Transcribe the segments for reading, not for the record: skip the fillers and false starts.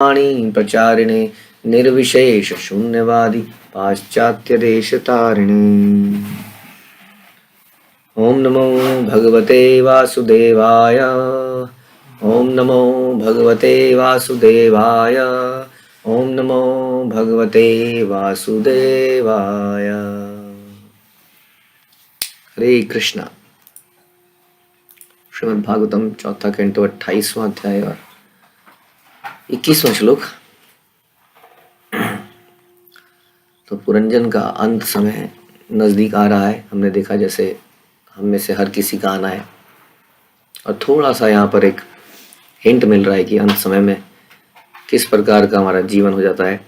वाणी प्रचारिणे निर्विशेष शून्यवादी पाश्चात्य देश तारिणे। ओम नमो भगवते वासुदेवाय। ओम नमो भगवते वासुदेवाय। ओम नमो भगवते वासुदेवाय। हरे कृष्णा। श्रीमद् भागवतम चौथा कैंटो 28वां अध्याय और 21वां श्लोक। तो पुरंजन का अंत समय नजदीक आ रहा है। हमने देखा जैसे हम में से हर किसी का आना है, और थोड़ा सा यहाँ पर एक हिंट मिल रहा है कि अंत समय में किस प्रकार का हमारा जीवन हो जाता है,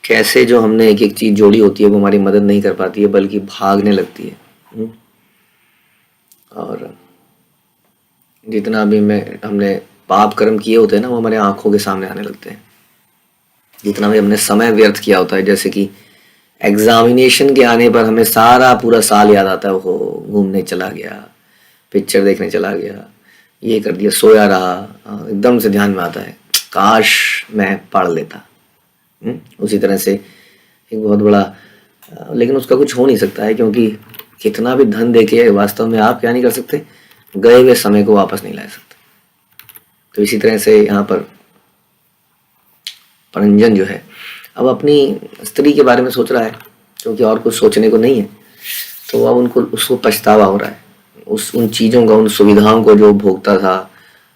कैसे जो हमने एक एक चीज जोड़ी होती है वो हमारी मदद नहीं कर पाती है बल्कि भागने लगती है। और जितना भी हमने पाप कर्म किए होते हैं ना, वो हमारे आंखों के सामने आने लगते हैं। जितना भी हमने समय व्यर्थ किया होता है, जैसे कि एग्जामिनेशन के आने पर हमें सारा पूरा साल याद आता है। वो घूमने चला गया, पिक्चर देखने चला गया, ये कर दिया, सोया रहा, एकदम से ध्यान में आता है काश मैं पढ़ लेता। उसी तरह से एक बहुत बड़ा, लेकिन उसका कुछ हो नहीं सकता है, क्योंकि कितना भी धन देके वास्तव में आप क्या नहीं कर सकते, गए हुए समय को वापस नहीं ला सकते। तो इसी तरह से यहाँ पर पुरंजन जो है अब अपनी स्त्री के बारे में सोच रहा है, क्योंकि और कुछ सोचने को नहीं है। तो अब उसको पछतावा हो रहा है उन चीज़ों का, उन सुविधाओं को जो भोगता था,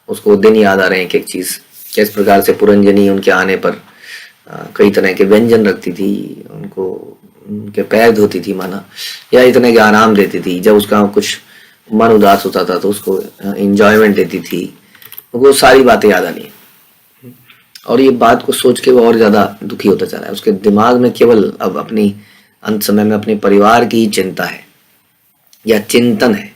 उसको दिन याद आ रहे हैं। एक चीज़ किस प्रकार से पुरंजनी उनके आने पर कई तरह के व्यंजन रखती थी, उनको उनके पैर धोती थी माना, या इतने के आराम देती थी। जब उसका कुछ मन उदास होता था तो उसको एंजॉयमेंट देती थी। वो सारी बातें याद आनी है, और ये बात को सोच के वो और ज़्यादा दुखी होता जा रहा है। उसके दिमाग में केवल अब अपनी अंत समय में अपने परिवार की चिंता है या चिंतन है।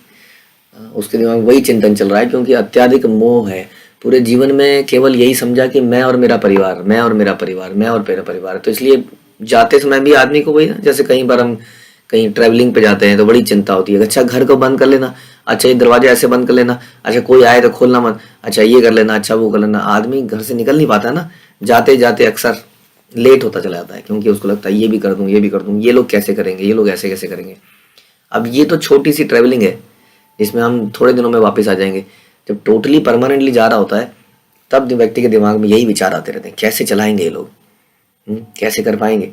उसके दिमाग में वही चिंतन चल रहा है, क्योंकि अत्याधिक मोह है। पूरे जीवन में केवल यही समझा कि मैं और मेरा परिवार, मैं और मेरा परिवार, मैं और मेरा परिवार। तो इसलिए जाते समय भी आदमी को वही ना, जैसे कई बार हम कहीं ट्रैवलिंग पे जाते हैं तो बड़ी चिंता होती है। अच्छा घर को बंद कर लेना, अच्छा ये दरवाजा ऐसे बंद कर लेना, अच्छा कोई आए तो खोलना मत, अच्छा ये कर लेना, अच्छा वो कर लेना। आदमी घर से निकल नहीं पाता ना, जाते जाते अक्सर लेट होता चला जाता है, क्योंकि उसको लगता है ये भी कर दूं, ये भी कर दूं, ये लोग कैसे करेंगे, ये लोग ऐसे कैसे करेंगे। अब ये तो छोटी सी ट्रैवलिंग है जिसमें हम थोड़े दिनों में वापस आ जाएंगे। जब टोटली परमानेंटली जा रहा होता है तब व्यक्ति के दिमाग में यही विचार आते रहते हैं, कैसे चलाएंगे ये लोग, कैसे कर पाएंगे।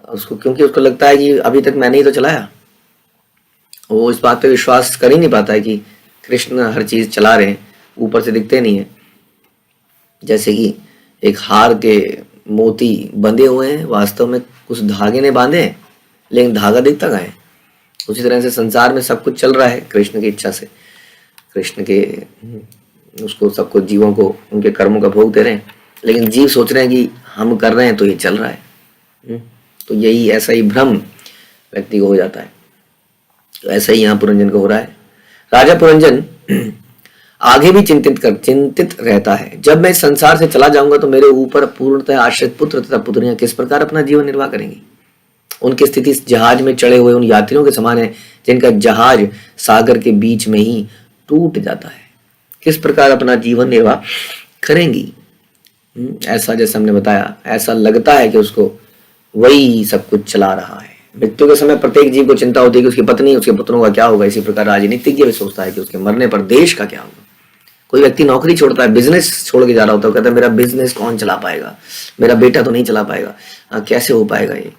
उसको, क्योंकि उसको लगता है कि अभी तक मैंने ही तो चलाया। वो इस बात पे विश्वास कर ही नहीं पाता है कि कृष्ण हर चीज चला रहे हैं, ऊपर से दिखते नहीं है। जैसे कि एक हार के मोती बंधे हुए हैं, वास्तव में कुछ धागे ने बांधे हैं, लेकिन धागा दिखता कहाँ है। उसी तरह से संसार में सब कुछ चल रहा है कृष्ण की इच्छा से, कृष्ण के उसको सबको, जीवों को उनके कर्मों का भोग दे रहे हैं, लेकिन जीव सोच रहे हैं कि हम कर रहे हैं तो ये चल रहा है। तो यही ऐसा ही भ्रम व्यक्ति को हो जाता है। तो ऐसा ही यहाँ पुरंजन को हो रहा है। राजा पुरंजन आगे भी चिंतित रहता है, जब मैं इस संसार से चला जाऊंगा तो मेरे ऊपर पूर्णतः आश्रित पुत्र तथा पुत्रियां किस प्रकार अपना जीवन निर्वाह करेंगी। उनकी स्थिति जहाज में चढ़े हुए उन यात्रियों के समान है जिनका जहाज सागर के बीच में ही टूट जाता है। किस प्रकार अपना जीवन निर्वाह करेंगी। ऐसा जैसे हमने बताया, ऐसा लगता है कि उसको वही सब कुछ चला रहा है। मृत्यु के समय प्रत्येक जीव को चिंता होती है कि उसकी पत्नी, उसके पुत्रों का क्या होगा। इसी प्रकार राजनीतिज्ञ भी सोचता है कि उसके मरने पर देश का क्या होगा। कोई व्यक्ति नौकरी छोड़ता है, बिजनेस छोड़ के जा रहा होता है, कहता है मेरा बिजनेस कौन चला पाएगा, मेरा बेटा तो नहीं चला पाएगा, कैसे हो पाएगा ये।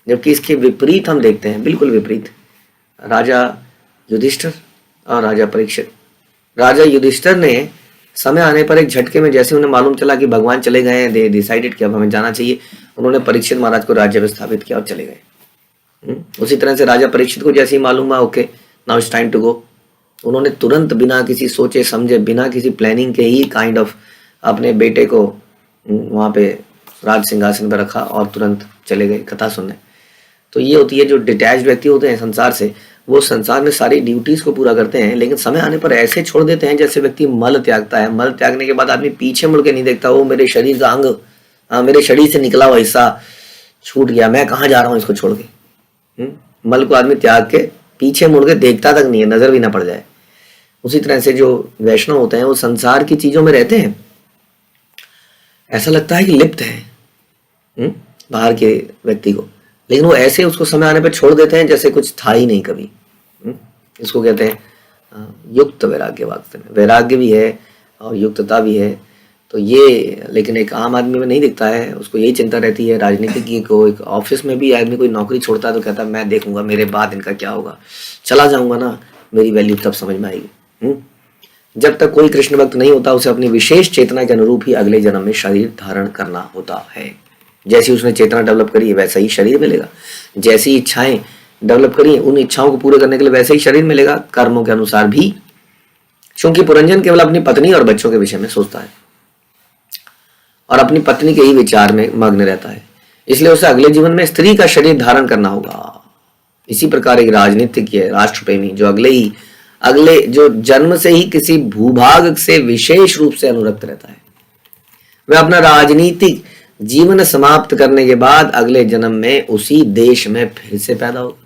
जबकि इसके विपरीत हम देखते हैं, बिल्कुल विपरीत, राजा युधिष्ठिर और राजा परीक्षित। राजा युधिष्ठिर ने समय आने पर एक झटके में, जैसे उन्हें मालूम चला कि भगवान चले गए हैं, दे डिसाइडेड कि अब हमें जाना चाहिए, उन्होंने परीक्षित महाराज को राज्य में स्थापित किया और चले गए। उसी तरह से राजा परीक्षित को जैसे ही मालूम हुआ okay now it's time to go, उन्होंने तुरंत बिना किसी सोचे समझे, बिना किसी प्लानिंग के ही काइंड ऑफ अपने बेटे को वहाँ पे राज सिंहासन पर रखा और तुरंत चले गए कथा सुनने। तो ये होती है, जो डिटैच्ड व्यक्ति होते हैं संसार से, वो संसार में सारी ड्यूटीज को पूरा करते हैं, लेकिन समय आने पर ऐसे छोड़ देते हैं जैसे व्यक्ति मल त्यागता है। मल त्यागने के बाद आदमी पीछे मुड़ के नहीं देखता, वो मेरे शरीर का अंग, मेरे शरीर से निकला हुआ हिस्सा छूट गया, मैं कहाँ जा रहा हूँ इसको छोड़ के। मल को आदमी त्याग के पीछे मुड़ के देखता तक नहीं है, नजर भी ना पड़ जाए। उसी तरह से जो वैष्णव होते हैं वो संसार की चीजों में रहते हैं, ऐसा लगता है कि लिप्त है बाहर के व्यक्ति को, लेकिन वो ऐसे उसको समय आने पर छोड़ देते हैं जैसे कुछ था ही नहीं कभी। इसको कहते हैं युक्त वैराग्य। वास्तव में वैराग्य भी है और युक्तता भी है। तो ये लेकिन एक आम आदमी में नहीं दिखता है, उसको यही चिंता रहती है। राजनीतिज्ञ को एक ऑफिस में भी आदमी कोई नौकरी छोड़ता है तो कहता है मैं देखूंगा मेरे बाद इनका क्या होगा, चला जाऊंगा ना, मेरी वैल्यू तब समझ में आएगी। जब तक कोई कृष्ण भक्त नहीं होता उसे अपनी विशेष चेतना के अनुरूप ही अगले जन्म में शरीर धारण करना होता है। जैसी उसने चेतना डेवलप करी है वैसा ही शरीर मिलेगा, जैसी इच्छाएं डेवलप करी उन इच्छाओं को पूरे करने के लिए वैसे ही शरीर मिलेगा, कर्मों के अनुसार भी। क्योंकि पुरंजन केवल अपनी पत्नी और बच्चों के विषय में सोचता है और अपनी पत्नी के ही विचार में मग्न रहता है, इसलिए उसे अगले जीवन में स्त्री का शरीर धारण करना होगा। इसी प्रकार एक राजनीतिज्ञ राष्ट्रप्रेमी जो अगले जो जन्म से ही किसी भूभाग से विशेष रूप से अनुरक्त रहता है, वह अपना राजनीतिक जीवन समाप्त करने के बाद अगले जन्म में उसी देश में फिर से पैदा होगा।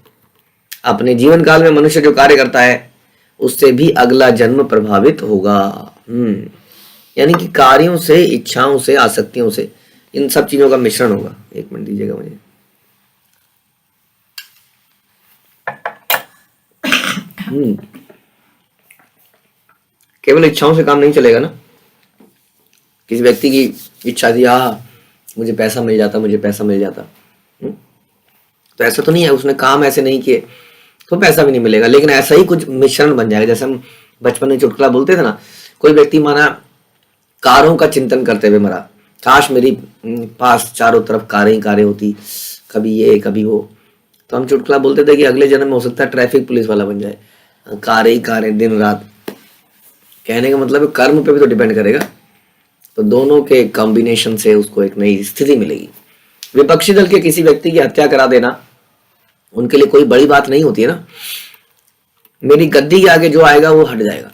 अपने जीवन काल में मनुष्य जो कार्य करता है उससे भी अगला जन्म प्रभावित होगा। यानी कि कार्यों से, इच्छाओं से, आसक्तियों से, इन सब चीजों का मिश्रण होगा। एक मिनट दीजिएगा मुझे। केवल इच्छाओं से काम नहीं चलेगा ना। किसी व्यक्ति की इच्छा थी मुझे पैसा मिल जाता, मुझे पैसा मिल जाता, तो ऐसा तो नहीं है, उसने काम ऐसे नहीं किए तो पैसा भी नहीं मिलेगा। लेकिन ऐसा ही कुछ मिश्रण बन जाएगा। जैसे हम बचपन में चुटकुला बोलते थे ना, कोई व्यक्ति माना कारों का चिंतन करते हुए मरा, काश मेरी पास चारों तरफ कारें ही कारें होती, कभी ये कभी वो। तो हम चुटकुला बोलते थे कि अगले जन्म में हो सकता है ट्रैफिक पुलिस वाला बन जाए, कारें ही कारें दिन रात। कहने का मतलब कर्म पे भी तो डिपेंड करेगा। तो दोनों के कॉम्बिनेशन से उसको एक नई स्थिति मिलेगी। विपक्षी दल के किसी व्यक्ति की हत्या करा देना उनके लिए कोई बड़ी बात नहीं होती है ना। मेरी गद्दी के आगे जो आएगा वो हट जाएगा,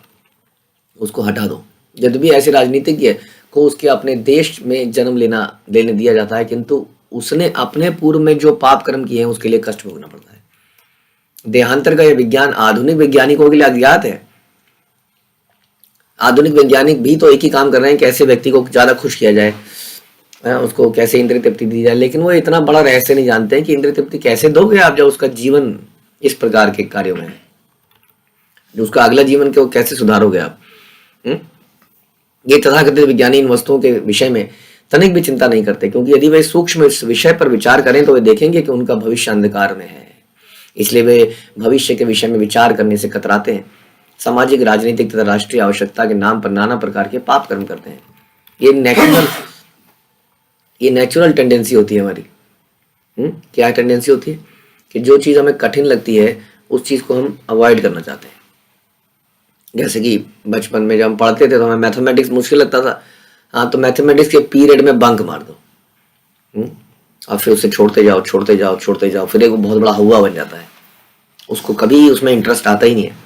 उसको हटा दो। यदि भी ऐसे राजनीतिज्ञ को उसके अपने देश में जन्म लेने दिया जाता है, किंतु उसने अपने पूर्व में जो पाप कर्म किए हैं उसके लिए कष्ट भोगना पड़ता है। देहांतर का यह विज्ञान आधुनिक वैज्ञानिकों के लिए अज्ञात है। आधुनिक वैज्ञानिक भी तो एक ही काम कर रहे हैं, कैसे व्यक्ति को ज्यादा खुश किया जाए, उसको कैसे इंद्रिय तृप्ति दी जाए। लेकिन वो इतना बड़ा रहस्य नहीं जानते हैं कि इंद्रिय तृप्ति कैसे दोगे आप जब उसका जीवन इस प्रकार के कार्यों में है, जो उसका अगला जीवन के वो कैसे सुधारोगे आप। ये तथाकथित विज्ञानी इन वस्तुओं के विषय में तनिक भी चिंता नहीं करते, क्योंकि यदि वे सूक्ष्म इस विषय पर विचार करें तो वे देखेंगे कि उनका भविष्य अंधकार में है। इसलिए वे भविष्य के विषय में विचार करने से कतराते हैं। सामाजिक, राजनीतिक तथा राष्ट्रीय आवश्यकता के नाम पर नाना प्रकार के पाप कर्म करते हैं। ये नेचुरल टेंडेंसी होती है हमारी। क्या टेंडेंसी होती है कि जो चीज हमें कठिन लगती है उस चीज को हम अवॉइड करना चाहते हैं। जैसे कि बचपन में जब हम पढ़ते थे तो हमें मैथमेटिक्स मुश्किल लगता था, तो मैथमेटिक्स के पीरियड में बंक मार दो और फिर उसे छोड़ते जाओ, फिर एक बहुत बड़ा हुआ बन जाता है, उसको कभी उसमें इंटरेस्ट आता ही नहीं है।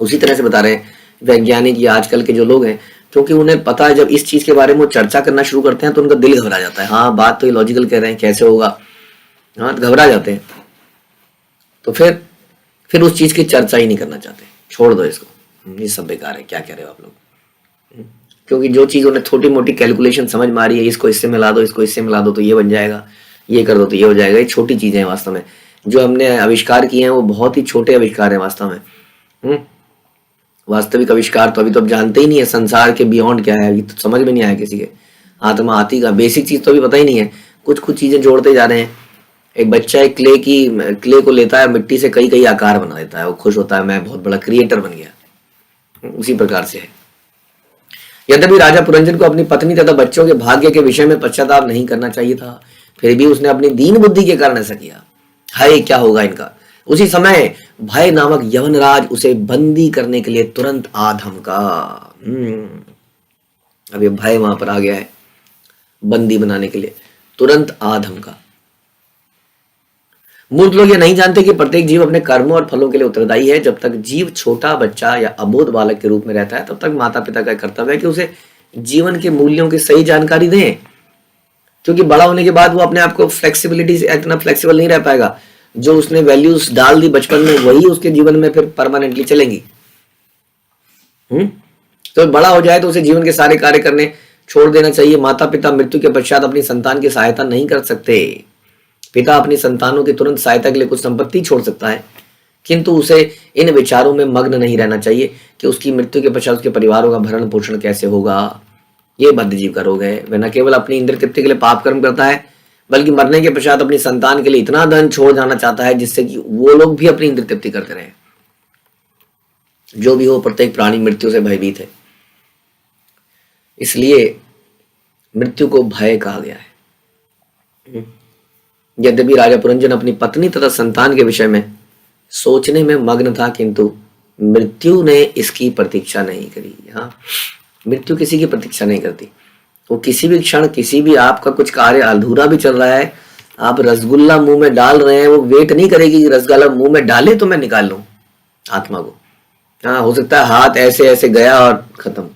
उसी तरह से बता रहे हैं वैज्ञानिक या आजकल के जो लोग हैं, क्योंकि उन्हें पता है जब इस चीज के बारे में वो चर्चा करना शुरू करते हैं तो उनका दिल घबरा जाता है। बात तो ये लॉजिकल कह रहे हैं, कैसे होगा, तो घबरा जाते हैं। तो फिर उस चीज की चर्चा ही नहीं करना चाहते, छोड़ दो इसको, ये सब बेकार है, क्या कह रहे हो आप लोग। क्योंकि जो चीज उन्हें छोटी मोटी कैलकुलेशन समझ में आ रही है, इसको इससे मिला दो, इसको इससे मिला दो तो ये बन जाएगा, ये कर दो तो ये हो जाएगा, ये छोटी चीजें हैं वास्तव में। जो हमने आविष्कार किए हैं वो बहुत ही छोटे आविष्कार हैं वास्तव में। वास्तविक आविष्कार तो अभी तो आप जानते ही नहीं है, संसार के बियॉन्ड क्या है, अभी तो समझ में नहीं आया किसी के। आत्मा आती का बेसिक चीज तो अभी पता ही नहीं है, कुछ चीजें जोड़ते जा रहे हैं। एक बच्चा एक क्ले को लेता है, मिट्टी से कई कई आकार बना देता है, वो खुश होता है मैं बहुत बड़ा क्रिएटर बन गया। उसी प्रकार से है। यद्यपि राजा पुरंजन को अपनी पत्नी तथा बच्चों के भाग्य के विषय में पश्चाताप नहीं करना चाहिए था, फिर भी उसने अपनी दीन बुद्धि के कारण ऐसा किया। हाय क्या होगा इनका। उसी समय भय नामक यवनराज उसे बंदी करने के लिए तुरंत आ धमका। अब ये भय वहां पर आ गया है, बंदी बनाने के लिए तुरंत आ धमका। मूर्ख लोग ये नहीं जानते कि प्रत्येक जीव अपने कर्मों और फलों के लिए उत्तरदायी है। जब तक जीव छोटा बच्चा या अबोध बालक के रूप में रहता है तब तक माता पिता का कर्तव्य है कि उसे जीवन के मूल्यों की सही जानकारी दें, क्योंकि बड़ा होने के बाद वो अपने आप को फ्लेक्सिबिलिटी से इतना फ्लेक्सिबल नहीं रह पाएगा। जो उसने वैल्यूज डाल दी बचपन में वही उसके जीवन में फिर परमानेंटली चलेंगी। तो बड़ा हो जाए तो उसे जीवन के सारे कार्य करने छोड़ देना चाहिए। माता पिता मृत्यु के पश्चात अपनी संतान की सहायता नहीं कर सकते। पिता अपनी संतानों की तुरंत सहायता के लिए कुछ संपत्ति छोड़ सकता है, किंतु उसे इन विचारों में मग्न नहीं रहना चाहिए कि उसकी मृत्यु के पश्चात उसके परिवारों का भरण पोषण कैसे होगा। ये बद्धजीव का रोग है। वह न केवल अपनी इंद्र तृप्ति के लिए पाप कर्म करता है, बल्कि मरने के पश्चात अपनी संतान के लिए इतना धन छोड़ जाना चाहता है जिससे कि वो लोग भी अपनी इंद्र तृप्ति करते रहे। जो भी हो, प्रत्येक प्राणी मृत्यु से भयभीत है, इसलिए मृत्यु को भय कहा गया है। यद्यपि राजा पुरंजन अपनी पत्नी तथा संतान के विषय में सोचने में मग्न था, किंतु मृत्यु ने इसकी प्रतीक्षा नहीं करी। हाँ, मृत्यु किसी की प्रतीक्षा नहीं करती। वो किसी भी क्षण, किसी भी आपका कुछ कार्य अधूरा भी चल रहा है, आप रसगुल्ला मुंह में डाल रहे हैं, वो वेट नहीं करेगी कि रसगुल्ला मुंह में डाले तो मैं निकाल लूं आत्मा को। हाँ, हो सकता है हाथ ऐसे ऐसे गया और खत्म,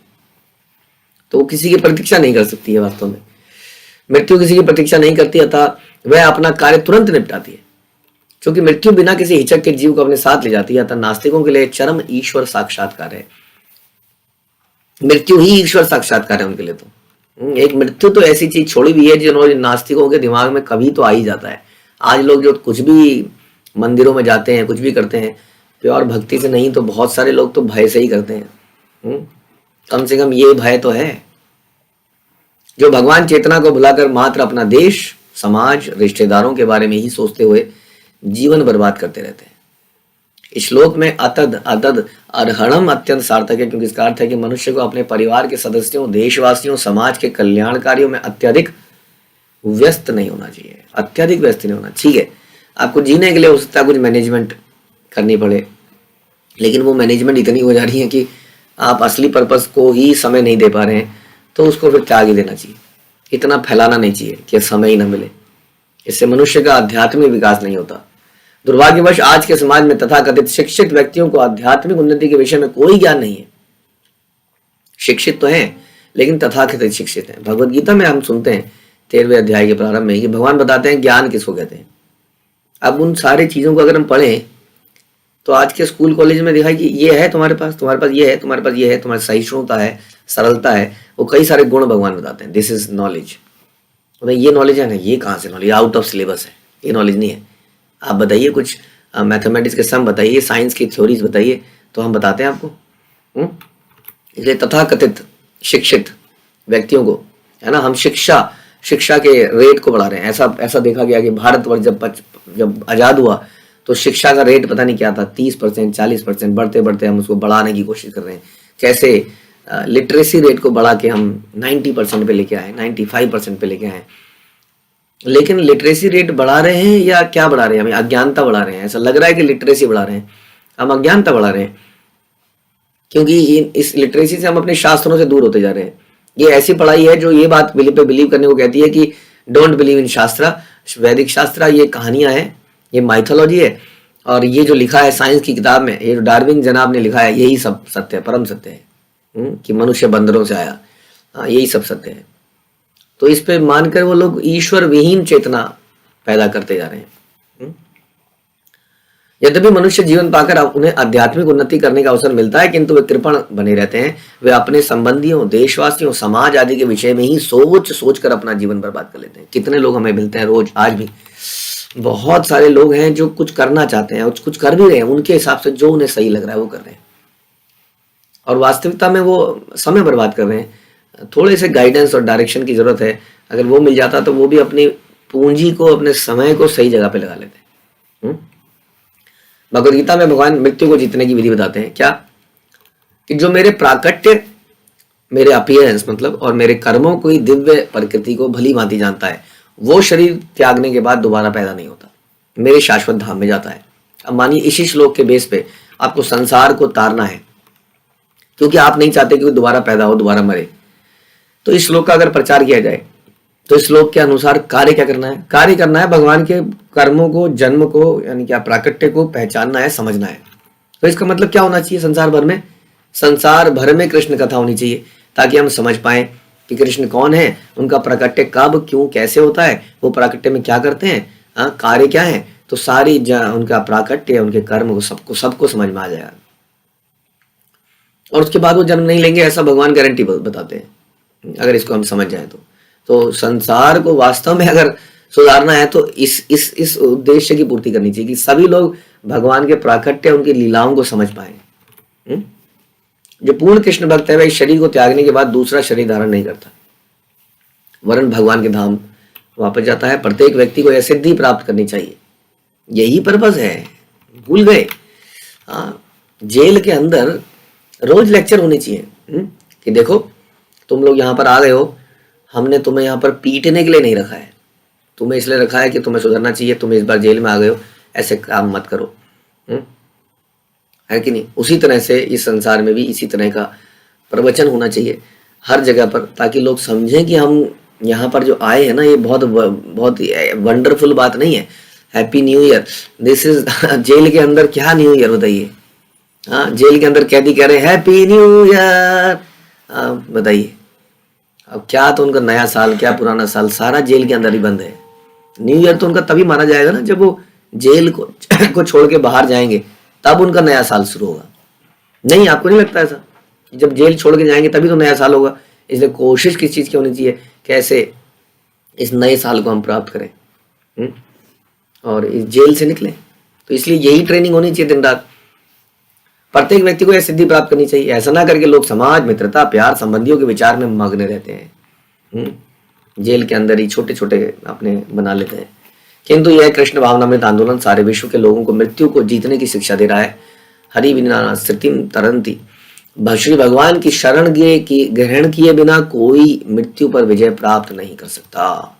तो वो किसी की प्रतीक्षा नहीं कर सकती है। वास्तव में मृत्यु किसी की प्रतीक्षा नहीं करती, अतः वह अपना कार्य तुरंत निपटाती है, क्योंकि मृत्यु बिना किसी हिचक के जीव को अपने साथ ले जाती है। अतः नास्तिकों के लिए चरम ईश्वर साक्षात्कार है। मृत्यु ही ईश्वर साक्षात्कार है उनके लिए। तो एक मृत्यु तो ऐसी चीज छोड़ी हुई है जिन्होंने नास्तिकों के दिमाग में कभी तो आ ही जाता है। आज लोग जो कुछ भी मंदिरों में जाते हैं, कुछ भी करते हैं, प्योर भक्ति से नहीं तो बहुत सारे लोग तो भय से ही करते हैं। कम से कम ये भय तो है। जो भगवान चेतना को भुलाकर मात्र अपना देश, समाज, रिश्तेदारों के बारे में ही सोचते हुए जीवन बर्बाद करते रहते हैं। इस श्लोक में अतद अतद अर्हणम अत्यंत सार्थक है, क्योंकि इसका अर्थ है कि मनुष्य को अपने परिवार के सदस्यों, देशवासियों, समाज के कल्याण कार्यों में अत्यधिक व्यस्त नहीं होना चाहिए। अत्यधिक व्यस्त नहीं होना। ठीक है, आपको जीने के लिए हो सकता है कुछ मैनेजमेंट करनी पड़े, लेकिन वो मैनेजमेंट इतनी हो जा रही है कि आप असली पर्पस को ही समय नहीं दे पा रहे हैं, तो उसको फिर त्याग ही देना चाहिए। इतना फैलाना नहीं चाहिए कि समय ही ना मिले। इससे मनुष्य का आध्यात्मिक विकास नहीं होता। दुर्भाग्यवश आज के समाज में तथाकथित शिक्षित व्यक्तियों को आध्यात्मिक उन्नति के विषय में कोई ज्ञान नहीं है। शिक्षित तो हैं, लेकिन तथाकथित शिक्षित हैं। भगवद गीता में हम सुनते हैं 13वें अध्याय के प्रारंभ में कि भगवान बताते हैं ज्ञान किसको कहते हैं। अब उन सारी चीजों को अगर हम पढ़ें तो आज के स्कूल कॉलेज में दिखाई कि ये है तुम्हारे पास ये है, तुम्हारे पास ये है, तुम्हारी सहिष्णुता है, सरलता है, वो कई सारे गुण भगवान बताते हैं। This is knowledge. ये नॉलेज है ना, ये कहाँ से नॉलेज? आउट ऑफ सिलेबस है, ये नॉलेज नहीं है। आप बताइए कुछ मैथमेटिक्स के सम बताइए, साइंस की थ्योरीज बताइए, तो हम बताते हैं आपको। इसलिए तथाकथित शिक्षित व्यक्तियों को, है ना, हम शिक्षा के रेट को बढ़ा रहे हैं। ऐसा देखा गया कि भारतवर्ष जब आजाद हुआ तो शिक्षा का रेट पता नहीं क्या था, 30%, 40%, बढ़ते बढ़ते हम उसको बढ़ाने की कोशिश कर रहे हैं। कैसे लिटरेसी रेट को बढ़ा के हम 90% पे लेके आए, 95% पे लेके आए। लेकिन लिटरेसी रेट बढ़ा रहे हैं या क्या बढ़ा रहे हैं? हमें अज्ञानता बढ़ा रहे हैं। ऐसा लग रहा है कि लिटरेसी बढ़ा रहे हैं, हम अज्ञानता बढ़ा रहे हैं, क्योंकि इस लिटरेसी से हम अपने शास्त्रों से दूर होते जा रहे हैं। ये ऐसी पढ़ाई है जो ये बात पे बिलीव करने को कहती है कि डोंट बिलीव इन शास्त्र, वैदिक शास्त्र ये कहानियां हैं, ये माइथोलॉजी है, और ये जो लिखा है साइंस की किताब में, ये जो डार्विन जनाब ने लिखा है, यही सब सत्य है, परम सत्य है कि मनुष्य बंदरों से आया। यही सब सत्य है। तो इस पे मानकर वो लोग ईश्वर विहीन चेतना पैदा करते जा रहे हैं। यद्यपि मनुष्य जीवन पाकर उन्हें आध्यात्मिक उन्नति करने का अवसर मिलता है, किंतु वे कृपण बने रहते हैं। वे अपने संबंधियों, देशवासियों, समाज आदि के विषय में ही सोच कर अपना जीवन बर्बाद कर लेते हैं। कितने लोग हमें मिलते हैं रोज, आज भी बहुत सारे लोग हैं जो कुछ करना चाहते हैं और कुछ कर भी रहे हैं, उनके हिसाब से जो उन्हें सही लग रहा है वो कर रहे हैं, और वास्तविकता में वो समय बर्बाद कर रहे हैं। थोड़े से गाइडेंस और डायरेक्शन की जरूरत है। अगर वो मिल जाता तो वो भी अपनी पूंजी को, अपने समय को सही जगह पे लगा लेते। भगवद गीता में भगवान मृत्यु को जीतने की विधि बताते हैं। क्या? कि जो मेरे प्राकट्य, मेरे अपीयरेंस मतलब, और मेरे कर्मों की दिव्य प्रकृति को भली भांति जानता है, वो शरीर त्यागने के बाद दोबारा पैदा नहीं होता, मेरे शाश्वत धाम में जाता है। अब मानिए इसी श्लोक के बेस पे आपको संसार को तारना है, क्योंकि आप नहीं चाहते कि वो दोबारा पैदा हो, दोबारा मरे। तो इस श्लोक का अगर प्रचार किया जाए तो इस श्लोक के अनुसार कार्य क्या करना है? कार्य करना है भगवान के कर्मों को, जन्म को, यानी क्या प्राकट्य को पहचानना है, समझना है। तो इसका मतलब क्या होना चाहिए? संसार भर में कृष्ण कथा होनी चाहिए, ताकि हम समझ पाए कि कृष्ण कौन है, उनका प्राकट्य कब, क्यों, कैसे होता है, वो प्राकट्य में क्या करते हैं, कार्य क्या है। तो सारी उनका प्राकट्य, उनके कर्म को सबको समझ में आ जाएगा, और उसके बाद वो जन्म नहीं लेंगे, ऐसा भगवान गारंटी बताते हैं। अगर इसको हम समझ जाए तो संसार को वास्तव में अगर सुधारना है तो इस उद्देश्य की पूर्ति करनी चाहिए कि सभी लोग भगवान के प्राकट्य उनकी लीलाओं को समझ पाए। जो पूर्ण कृष्ण भक्त है वह इस शरीर को त्यागने के बाद दूसरा शरीर धारण नहीं करता, वरन भगवान के धाम वापस जाता है। प्रत्येक व्यक्ति को यह सिद्धि प्राप्त करनी चाहिए, यही पर्पस है। भूल गए? हाँ, जेल के अंदर रोज लेक्चर होने चाहिए कि देखो तुम लोग यहाँ पर आ गए हो, हमने तुम्हें यहाँ पर पीटने के लिए नहीं रखा है, तुम्हें इसलिए रखा है कि तुम्हें सुधरना चाहिए, तुम इस बार जेल में आ गए हो, ऐसे काम मत करो। है कि नहीं? उसी तरह से इस संसार में भी इसी तरह का प्रवचन होना चाहिए हर जगह पर, ताकि लोग समझें कि हम यहाँ पर जो आए हैं ना, ये बहुत बहुत वंडरफुल बात नहीं है। Happy new year, this is jail के अंदर क्या न्यू ईयर बताइए? हाँ, जेल के अंदर कैदी कह रहे हैं हैप्पी न्यू ईयर, बताइए अब क्या? तो उनका नया साल क्या पुराना साल, सारा जेल के अंदर ही बंद है। न्यू ईयर तो उनका तभी माना जाएगा ना जब वो जेल को छोड़ के बाहर जाएंगे, तब उनका नया साल शुरू होगा। नहीं, आपको नहीं लगता ऐसा? जब जेल छोड़ के जाएंगे तभी तो नया साल होगा। इसलिए कोशिश किस चीज़ की होनी चाहिए, कैसे इस नए साल को हम प्राप्त करें और इस जेल से निकलें। तो इसलिए यही ट्रेनिंग होनी चाहिए दिन रात। प्रत्येक व्यक्ति को यह सिद्धि प्राप्त करनी चाहिए। ऐसा ना करके लोग समाज, मित्रता, प्यार, संबंधियों के विचार में मग्न रहते हैं, जेल के अंदर ही छोटे छोटे अपने बना लेते हैं। किंतु यह कृष्ण भावनामृत आंदोलन सारे विश्व के लोगों को मृत्यु को जीतने की शिक्षा दे रहा है। हरि बिना स्थितिम तरंती, श्री भगवान की शरण की ग्रहण किए बिना कोई मृत्यु पर विजय प्राप्त नहीं कर सकता।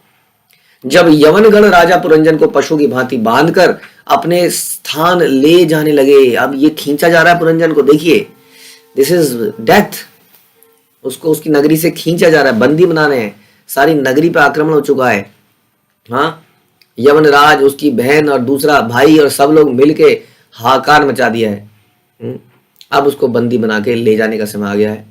जब यवनगण राजा पुरंजन को पशु की भांति बांधकर अपने स्थान ले जाने लगे, अब ये खींचा जा रहा है पुरंजन को, देखिए दिस इज डेथ, उसको उसकी नगरी से खींचा जा रहा है, बंदी बना रहे हैं, सारी नगरी पर आक्रमण हो चुका है। हाँ, यवनराज, उसकी बहन और दूसरा भाई और सब लोग मिलके हाहाकार मचा दिया है। अब उसको बंदी बना के ले जाने का समय आ गया है।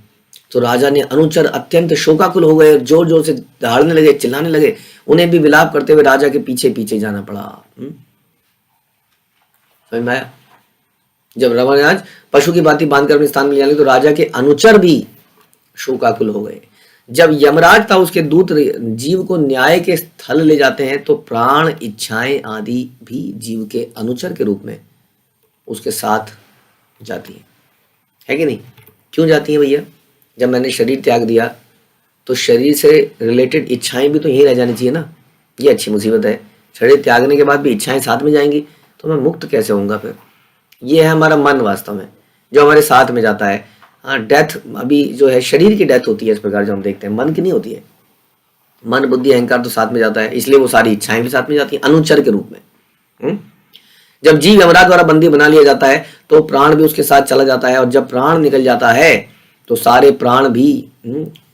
तो राजा ने अनुचर अत्यंत शोकाकुल हो गए, जोर जोर से दहाड़ने लगे, चिल्लाने लगे। उन्हें भी विलाप करते हुए राजा के पीछे पीछे जाना पड़ा। समझ में आया? जब यमराज पशु की भांति बांधकर अपने स्थान में ले जाने तो राजा के अनुचर भी शोकाकुल हो गए। जब यमराज था उसके दूत जीव को न्याय के स्थल ले जाते हैं तो प्राण, इच्छाएं आदि भी जीव के अनुचर के रूप में उसके साथ जाती है कि नहीं? क्यों जाती है भैया? जब मैंने शरीर त्याग दिया तो शरीर से रिलेटेड इच्छाएं भी तो यहीं रह जानी चाहिए ना। ये अच्छी मुसीबत है, शरीर त्यागने के बाद भी इच्छाएं साथ में जाएंगी तो मैं मुक्त कैसे होऊंगा फिर? ये है हमारा मन वास्तव में जो हमारे साथ में जाता है। हाँ, डेथ अभी जो है शरीर की डेथ होती है इस प्रकार जो हम देखते हैं, मन की नहीं होती है। मन, बुद्धि, अहंकार तो साथ में जाता है, इसलिए वो सारी इच्छाएं भी साथ में जाती हैं अनुचर के रूप में। जब जीव यमराज द्वारा बंदी बना लिया जाता है तो प्राण भी उसके साथ चला जाता है, और जब प्राण निकल जाता है तो सारे प्राण भी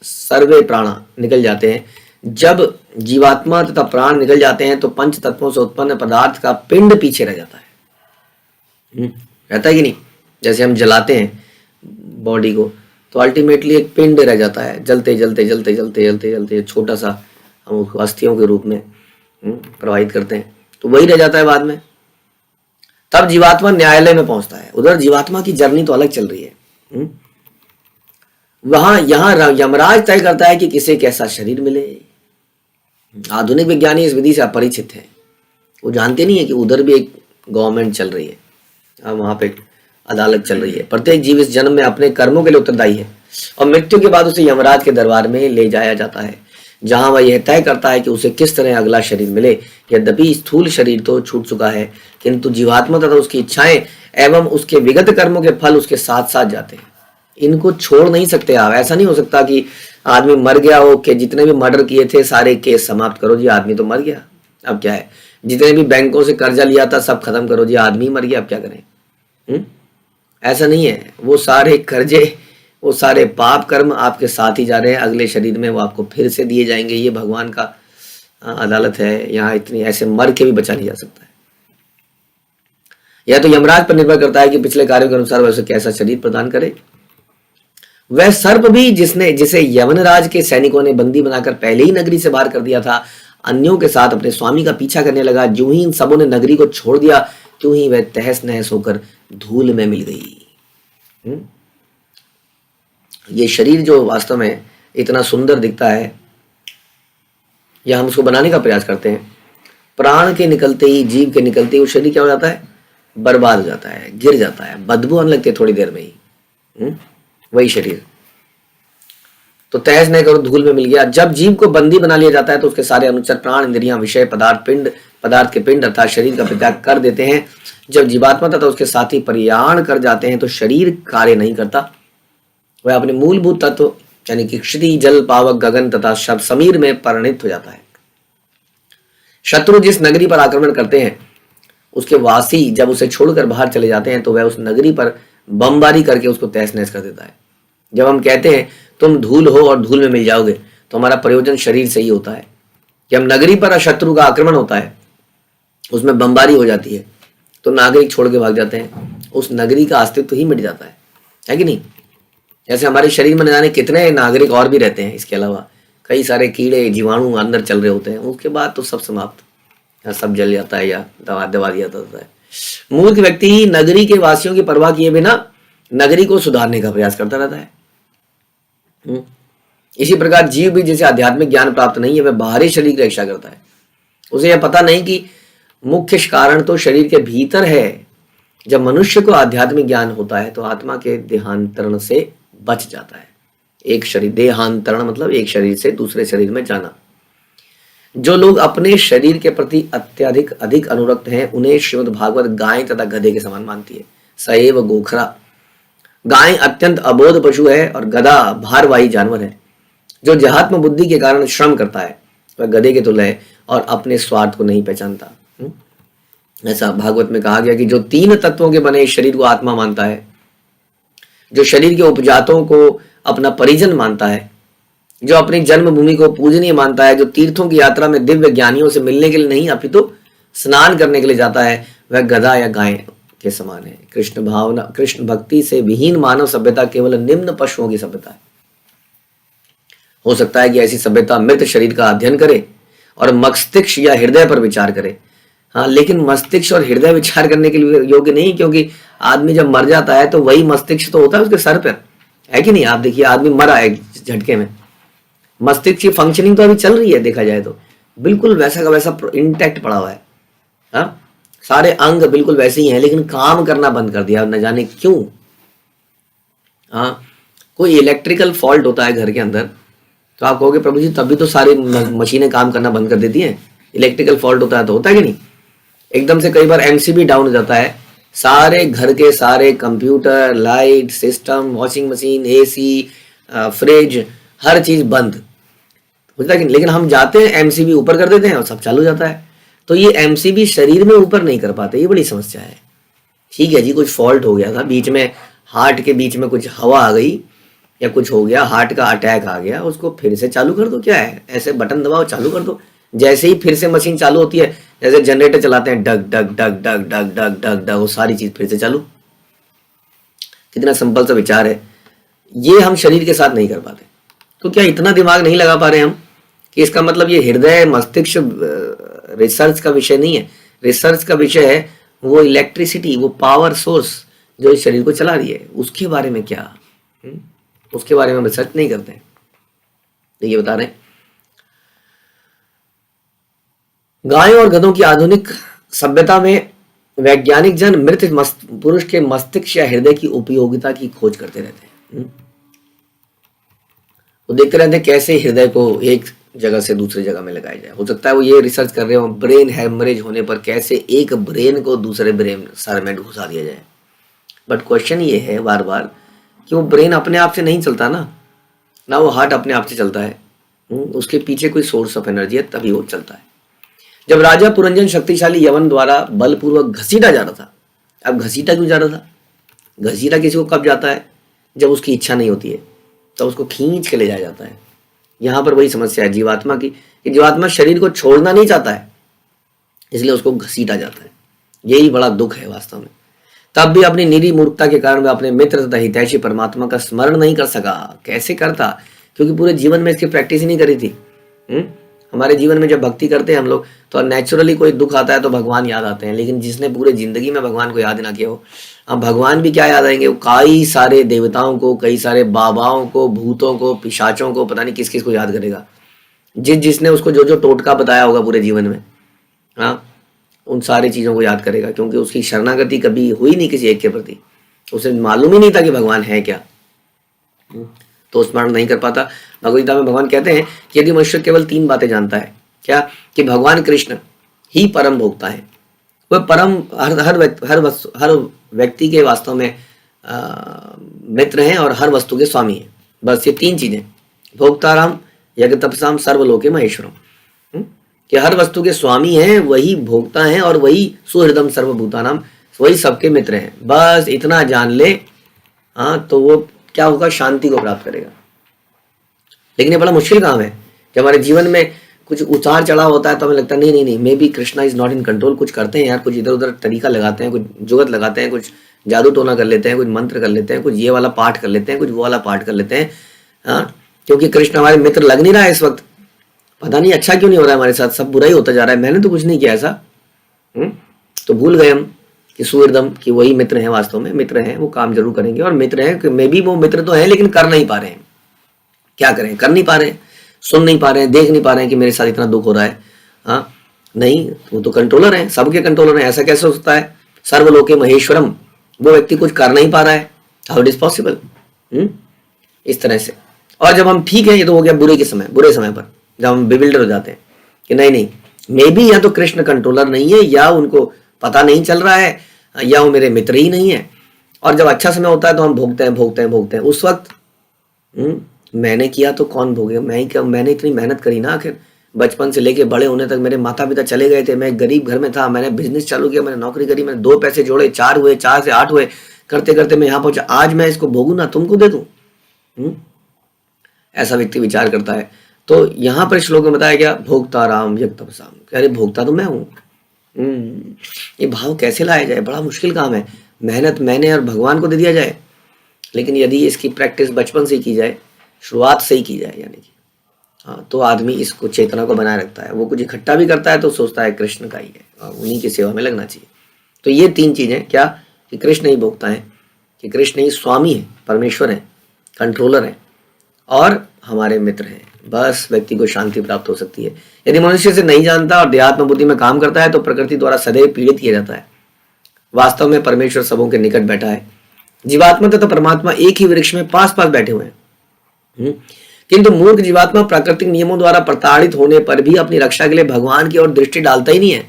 सर्वे प्राण निकल जाते हैं। जब जीवात्मा तथा प्राण निकल जाते हैं तो पंच तत्वों से उत्पन्न पदार्थ का पिंड पीछे रह जाता है। रहता है कि नहीं? जैसे हम जलाते हैं बॉडी को तो अल्टीमेटली एक पिंड रह जाता है, जलते जलते जलते जलते जलते जलते छोटा सा हम उसको अस्थियों के रूप में प्रवाहित करते हैं, तो वही रह जाता है बाद में। तब जीवात्मा न्यायालय में पहुंचता है। उधर जीवात्मा की जर्नी तो अलग चल रही है। वहां यहां यमराज तय करता है कि किसे कैसा शरीर मिले। आधुनिक विज्ञानी इस विधि से अपरिचित है, वो जानते नहीं है कि उधर भी एक गवर्नमेंट चल रही है, वहां पे अदालत चल रही है। प्रत्येक जीव इस जन्म में अपने कर्मों के लिए उत्तरदायी है और मृत्यु के बाद उसे यमराज के दरबार में ले जाया जाता है, जहां वह यह तय करता है कि उसे किस तरह अगला शरीर मिले। यद्यपि स्थूल शरीर तो छूट चुका है, किंतु जीवात्मा तथा उसकी इच्छाएं एवं उसके विगत कर्मों के फल उसके साथ साथ जाते हैं। इनको छोड़ नहीं सकते आप। ऐसा नहीं हो सकता कि आदमी मर गया हो कि जितने भी मर्डर किए थे सारे केस समाप्त करो जी, आदमी तो मर गया, अब क्या है। जितने भी बैंकों से कर्जा लिया था सब खत्म करो जी, आदमी मर गया, अब क्या करें? ऐसा नहीं है। वो सारे कर्जे, वो सारे पाप कर्म आपके साथ ही जा रहे हैं, अगले शरीर में वो आपको फिर से दिए जाएंगे। ये भगवान का अदालत है, यहाँ इतनी ऐसे मर के भी बचा नहीं जा सकता है। यह तो यमराज पर निर्भर करता है कि पिछले कार्यों के अनुसार वह उसे कैसा शरीर प्रदान करे। वह सर्प भी जिसे यवनराज के सैनिकों ने बंदी बनाकर पहले ही नगरी से बाहर कर दिया था, अन्यों के साथ अपने स्वामी का पीछा करने लगा। जो ही इन सबों ने नगरी को छोड़ दिया त्यों ही वह तहस नहस होकर धूल में मिल गई। ये शरीर जो वास्तव में इतना सुंदर दिखता है, या हम उसको बनाने का प्रयास करते हैं, प्राण के निकलते ही, जीव के निकलते ही वो शरीर क्या हो जाता है, बर्बाद हो जाता है, गिर जाता है, बदबू आने लगती है थोड़ी देर में ही। वही शरीर तो तहस नहीं करो, धूल में मिल गया। जब जीव को बंदी बना लिया जाता है तो उसके सारे अनुचर प्राण, इंद्रियां, विषय, पदार्थ के पिंड अर्थात शरीर का परित्याग कर देते हैं। जब जीवात्मा तथा उसके साथी परियाण कर जाते हैं तो शरीर कार्य नहीं करता, वह अपने मूलभूत तत्व यानी कि क्षिति, जल, पावक, गगन तथा शब्द समीर में परिणित हो जाता है। शत्रु जिस नगरी पर आक्रमण करते हैं उसके वासी जब उसे छोड़कर बाहर चले जाते हैं तो वह उस नगरी पर बमबारी करके उसको तहस नहस कर देता है। जब हम कहते हैं तुम धूल हो और धूल में मिल जाओगे, तो हमारा प्रयोजन शरीर से ही होता है कि हम नगरी पर शत्रु का आक्रमण होता है, उसमें बमबारी हो जाती है तो नागरिक छोड़ के भाग जाते हैं, उस नगरी का अस्तित्व ही मिट जाता है कि नहीं। जैसे हमारे शरीर में न जाने कितने नागरिक और भी रहते हैं, इसके अलावा कई सारे कीड़े जीवाणु अंदर चल रहे होते हैं, उसके बाद तो सब समाप्त, या सब जल जाता है या दबा दिया जाता है। मूर्ख व्यक्ति नगरी के वासियों की परवाह किए बिना नगरी को सुधारने का प्रयास करता रहता है। इसी प्रकार जीव भी जिसे आध्यात्मिक ज्ञान प्राप्त नहीं है वह बाहरी शरीर की रक्षा करता है। उसे यह पता नहीं कि मुख्य कारण तो शरीर के भीतर है। जब मनुष्य को आध्यात्मिक ज्ञान होता है तो आत्मा के देहांतरण से बच जाता है। एक शरीर, देहांतरण मतलब एक शरीर से दूसरे शरीर में जाना। जो लोग अपने शरीर के प्रति अधिक अनुरक्त हैं उन्हें श्रीमद् भागवत गाय तथा गधे के समान मानती है। सएव गोखरा, गाय अत्यंत अबोध पशु है और गधा भारवाही जानवर है। जो देहात्म बुद्धि के कारण श्रम करता है वह गधे के तुल्य है और अपने स्वार्थ को नहीं पहचानता। ऐसा भागवत में कहा गया कि जो 3 तत्वों के बने शरीर को आत्मा मानता है, जो शरीर के उपजातों को अपना परिजन मानता है, जो अपनी जन्मभूमि को पूजनीय मानता है, जो तीर्थों की यात्रा में दिव्य ज्ञानियों से मिलने के लिए नहीं अपितु तो स्नान करने के लिए जाता है, वह गधा या गाय के समान है। कृष्ण भक्ति से विहीन मानव सभ्यता केवल निम्न पशुओं की सभ्यता है। हो सकता है कि ऐसी सभ्यता मृत शरीर का अध्ययन करे और मस्तिष्क या हृदय पर विचार करे। हाँ, लेकिन मस्तिष्क और हृदय विचार करने के लिए योग्य नहीं, क्योंकि आदमी जब मर जाता है तो वही मस्तिष्क तो होता है उसके सर पर, है कि नहीं। आप देखिए आदमी मरा है झटके में, मस्तिष्क की फंक्शनिंग तो अभी चल रही है, देखा जाए तो बिल्कुल वैसा का वैसा इंटैक्ट पड़ा हुआ है। हाँ, सारे अंग बिल्कुल वैसे ही हैं, लेकिन काम करना बंद कर दिया, न जाने क्यों। हाँ, कोई इलेक्ट्रिकल फॉल्ट होता है घर के अंदर तो आप कहोगे प्रभु जी तभी तो सारी मशीनें काम करना बंद कर देती हैं। इलेक्ट्रिकल फॉल्ट होता है तो होता है कि नहीं। एकदम से कई बार एमसीबी डाउन हो जाता है, सारे घर के सारे computer, light system, washing machine, AC, fridge, हर चीज बंद होता है कि नहीं। लेकिन हम जाते हैं एमसीबी ऊपर कर देते हैं और सब चालू हो जाता है। तो ये एमसीबी शरीर में ऊपर नहीं कर पाते, ये बड़ी समस्या है। ठीक है जी, कुछ फॉल्ट हो गया था बीच में, हार्ट के बीच में कुछ हवा आ गई या कुछ हो गया, हार्ट का अटैक आ गया, उसको फिर से चालू कर दो। क्या है, ऐसे बटन दबाओ चालू कर दो। जैसे ही फिर से मशीन चालू होती है, जैसे जनरेटर चलाते हैं, डग डग डग डग डग डग डग डग, वो सारी चीज फिर से चालू। कितना सिंपल सा विचार है, ये हम शरीर के साथ नहीं कर पाते। तो क्या इतना दिमाग नहीं लगा पा रहे हम कि इसका मतलब ये हृदय मस्तिष्क रिसर्च का विषय नहीं है। रिसर्च का विषय है वो इलेक्ट्रिसिटी, वो पावर सोर्स जो इस शरीर को चला रही है, उसके बारे में क्या, उसके बारे में रिसर्च नहीं करते हैं। तो ये बता रहे हैं गायों और गधों की आधुनिक सभ्यता में वैज्ञानिक जन मृत पुरुष के मस्तिष्क या हृदय की उपयोगिता की खोज करते रहते हैं। वो देखते रहते हैं कैसे हृदय को एक जगह से दूसरी जगह में लगाया जाए। हो सकता है वो ये रिसर्च कर रहे हो ब्रेन हेमरेज होने पर कैसे एक ब्रेन को दूसरे ब्रेन सर में घुसा दिया जाए। बट क्वेश्चन ये है बार बार कि वो ब्रेन अपने आप से नहीं चलता ना वो हार्ट अपने आप से चलता है, उसके पीछे कोई सोर्स ऑफ एनर्जी है तभी वो चलता है। जब राजा पुरंजन शक्तिशाली यवन द्वारा बलपूर्वक घसीटा जा रहा था, अब घसीटा क्यों जा रहा था? घसीटा किसी को कब जाता है? जब उसकी इच्छा नहीं होती है, तब उसको खींच के ले जाया जाता है। यहाँ पर वही समस्या है जीवात्मा की कि जीवात्मा शरीर को छोड़ना नहीं चाहता है, इसलिए उसको घसीटा जाता है। यही बड़ा दुख है वास्तव में। तब भी अपनी निरी मूर्खता के कारण वह अपने मित्र तथा हितैषी परमात्मा का स्मरण नहीं कर सका। कैसे करता? क्योंकि पूरे जीवन में इसकी प्रैक्टिस ही नहीं करी थी। हमारे जीवन में जब भक्ति करते हैं हम लोग तो नेचुरली कोई दुख आता है तो भगवान याद आते हैं, लेकिन जिसने पूरे जिंदगी में भगवान को याद ना किया हो, अब भगवान भी क्या याद आएंगे, वो कई सारे देवताओं को, कई सारे बाबाओं को, भूतों को, पिशाचों को, पता नहीं किस किस को याद करेगा, जिसने उसको जो जो टोटका बताया होगा पूरे जीवन में, हाँ, उन सारी चीज़ों को याद करेगा, क्योंकि उसकी शरणागति कभी हुई नहीं किसी एक के प्रति, उसे मालूम ही नहीं था कि भगवान है क्या, तो स्मरण नहीं कर पाता। भगवद गीता में भगवान कहते हैं कि यदि मनुष्य केवल 3 बातें जानता है, क्या, कि भगवान कृष्ण ही परम भोक्ता है, वह परम हर व्यक्ति के वास्तव में मित्र हैं और हर वस्तु के स्वामी हैं, बस ये 3 चीजें, भोक्ताराम यज्ञ तपसाम सर्वलोके महेश्वरम, कि हर वस्तु के स्वामी हैं, वही भोक्ता हैं और वही सुहृदम सर्वभूतानाम, वही सबके मित्र हैं, बस इतना जान ले, हाँ, तो वो क्या होगा, शांति को प्राप्त करेगा। लेकिन ये बड़ा मुश्किल काम है कि हमारे जीवन में कुछ उतार चढ़ाव होता है तो हमें लगता है नहीं नहीं नहीं, may be Krishna is not in control, कुछ करते हैं यार, कुछ इधर उधर तरीका लगाते हैं, कुछ जुगत लगाते हैं, कुछ जादू टोना कर लेते हैं, कुछ मंत्र कर लेते हैं, कुछ ये वाला पाठ कर लेते हैं, कुछ वो वाला पाठ कर लेते हैं, हाँ, क्योंकि कृष्ण हमारे मित्र लग नहीं रहा है इस वक्त, पता नहीं अच्छा क्यों नहीं हो रहा है हमारे साथ, सब बुरा ही होता जा रहा है, मैंने तो कुछ नहीं किया ऐसा, तो भूल गए हम कि सुहृदम, कि वही मित्र हैं, वास्तव में मित्र हैं, वो काम जरूर करेंगे, और मित्र हैं कि मे बी वो मित्र तो हैं लेकिन कर नहीं पा रहे हैं, क्या करें, कर नहीं पा रहे हैं, सुन नहीं पा रहे हैं, देख नहीं पा रहे हैं कि मेरे साथ इतना दुख हो रहा है, हाँ, नहीं, वो तो कंट्रोलर हैं, सबके कंट्रोलर हैं, ऐसा कैसे हो सकता है, सर्वलोके महेश्वरम, वो व्यक्ति कुछ कर नहीं पा रहा है, हाउ इट इज पॉसिबल, इस तरह से। और जब हम ठीक है, ये तो हो गया बुरे समय पर जब हम बिविल्डर हो जाते हैं कि नहीं नहीं, मे बी या तो कृष्ण कंट्रोलर नहीं है, या उनको पता नहीं चल रहा है, या वो मेरे मित्र ही नहीं है, और जब अच्छा समय होता है तो हम भोगते हैं, उस वक्त मैंने किया तो कौन भोगे, मैं ही क्या, मैंने इतनी मेहनत करी ना, आखिर बचपन से लेके बड़े होने तक मेरे माता पिता चले गए थे, मैं गरीब घर में था, मैंने बिजनेस चालू किया, मैंने नौकरी करी, मैंने 2 पैसे जोड़े, 4 हुए, 4 से 8 हुए, करते करते मैं यहाँ पहुंचा, आज मैं इसको भोगू ना, तुमको दे दूं, ऐसा व्यक्ति विचार करता है। तो यहाँ पर श्लोक में बताया गया, भोक्ता राम यज्ञ तपसाम, अरे भोक्ता तो मैं हूँ, ये भाव कैसे लाया जाए, बड़ा मुश्किल काम है, मेहनत मैंने और भगवान को दे दिया जाए, लेकिन यदि इसकी प्रैक्टिस बचपन से की जाए, शुरुआत से ही की जाए, यानी कि हाँ, तो आदमी इसको चेतना को बनाए रखता है, वो कुछ इकट्ठा भी करता है तो सोचता है कृष्ण का ही है, उन्हीं की सेवा में लगना चाहिए। तो ये 3 चीजें, क्या, कि कृष्ण ही भोक्ता है, कि कृष्ण ही स्वामी है, परमेश्वर है, कंट्रोलर है, और हमारे मित्र हैं, बस व्यक्ति को शांति प्राप्त हो सकती है। यदि मनुष्य से नहीं जानता और देहात्म बुद्धि में काम करता है तो प्रकृति द्वारा सदैव पीड़ित किया जाता है। वास्तव में परमेश्वर सबों के निकट बैठा है, जीवात्मा तथा परमात्मा एक ही वृक्ष में पास पास बैठे हुए हैं, किंतु मूर्ख जीवात्मा प्राकृतिक नियमों द्वारा प्रताड़ित होने पर भी अपनी रक्षा के लिए भगवान की ओर दृष्टि डालता ही नहीं है।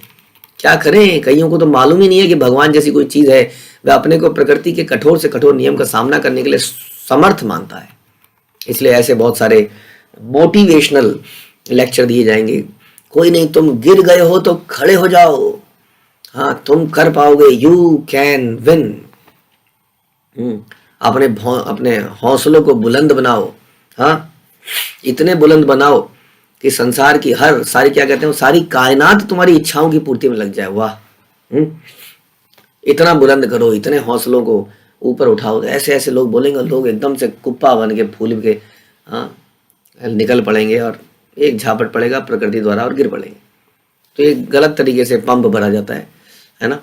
क्या करें, कईयों को तो मालूम ही नहीं है कि भगवान जैसी कोई चीज है, वह अपने को प्रकृति के कठोर से कठोर नियम का सामना करने के लिए समर्थ मानता है। इसलिए ऐसे बहुत सारे मोटिवेशनल लेक्चर दिए जाएंगे, कोई नहीं, तुम गिर गए हो तो खड़े हो जाओ, हाँ तुम कर पाओगे, यू कैन विन, अपने हौसलों को बुलंद बनाओ, हाँ इतने बुलंद बनाओ कि संसार की सारी क्या कहते हैं, सारी कायनात तुम्हारी इच्छाओं की पूर्ति में लग जाए। वाह, इतना बुलंद करो, इतने हौसलों को ऊपर उठाओ, ऐसे ऐसे लोग बोलेंगे, लोग एकदम से कुप्पा बन के फूल के हाँ निकल पड़ेंगे और एक झापट पड़ेगा प्रकृति द्वारा और गिर पड़ेंगे। तो ये गलत तरीके से पंप भरा जाता है ना।